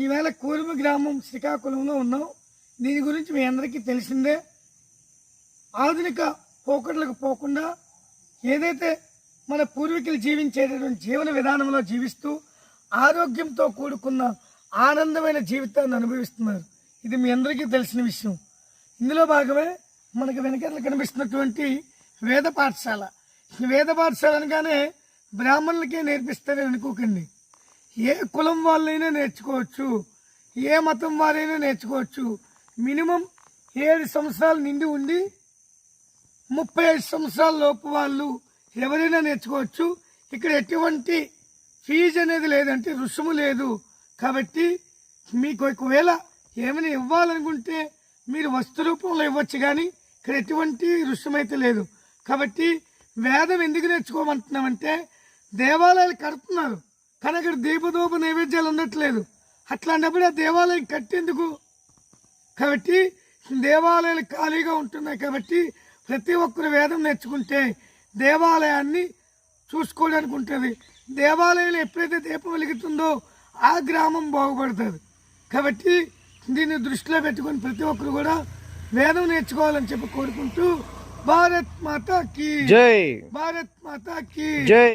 ఈవేళ కూర్మ గ్రామం శ్రీకాకుళంలో ఉన్నాం. దీని గురించి మీ అందరికీ తెలిసిందే. ఆధునిక పోకడలకు పోకుండా ఏదైతే మన పూర్వీకులు జీవించేటటువంటి జీవన విధానంలో జీవిస్తూ ఆరోగ్యంతో కూడుకున్న ఆనందమైన జీవితాన్ని అనుభవిస్తున్నారు. ఇది మీ అందరికీ తెలిసిన విషయం. ఇందులో భాగమే మనకు వెనకాల కనిపిస్తున్నటువంటి వేద పాఠశాల. వేద పాఠశాల అనగానే బ్రాహ్మణులకే నేర్పిస్తారని అనుకోకండి. ఏ కులం వాళ్ళైనా నేర్చుకోవచ్చు, ఏ మతం వారైనా నేర్చుకోవచ్చు. మినిమం 7 సంవత్సరాలు నిండి ఉండి 35 సంవత్సరాల లోపు వాళ్ళు ఎవరైనా నేర్చుకోవచ్చు. ఇక్కడ ఎటువంటి ఫీజు అనేది లేదంటే రుసుము లేదు. కాబట్టి మీకు ఒకవేళ ఏమైనా ఇవ్వాలనుకుంటే మీరు వస్తు రూపంలో ఇవ్వచ్చు, కానీ ఇక్కడ ఎటువంటి రుసుము అయితే లేదు. కాబట్టి వేదం ఎందుకు నేర్చుకోమంటున్నామంటే దేవాలయాలు కడుతున్నారు, కానీ అక్కడ దీపదూప నైవేద్యాలు ఉండట్లేదు. అట్లాంటప్పుడు ఆ దేవాలయం కట్టేందుకు? కాబట్టి దేవాలయాలు ఖాళీగా ఉంటున్నాయి. కాబట్టి ప్రతి ఒక్కరు వేదం నేర్చుకుంటే దేవాలయాన్ని చూసుకోవడానికి ఉంటుంది. దేవాలయంలో ఎప్పుడైతే దీపం వెలుగుతుందో ఆ గ్రామం బాగుపడుతుంది. కాబట్టి దీన్ని దృష్టిలో పెట్టుకొని ప్రతి ఒక్కరు కూడా వేదం నేర్చుకోవాలని చెప్పి కోరుకుంటూ భారత్ మాతా కీ జై, భారత్ మాతా కీ జై.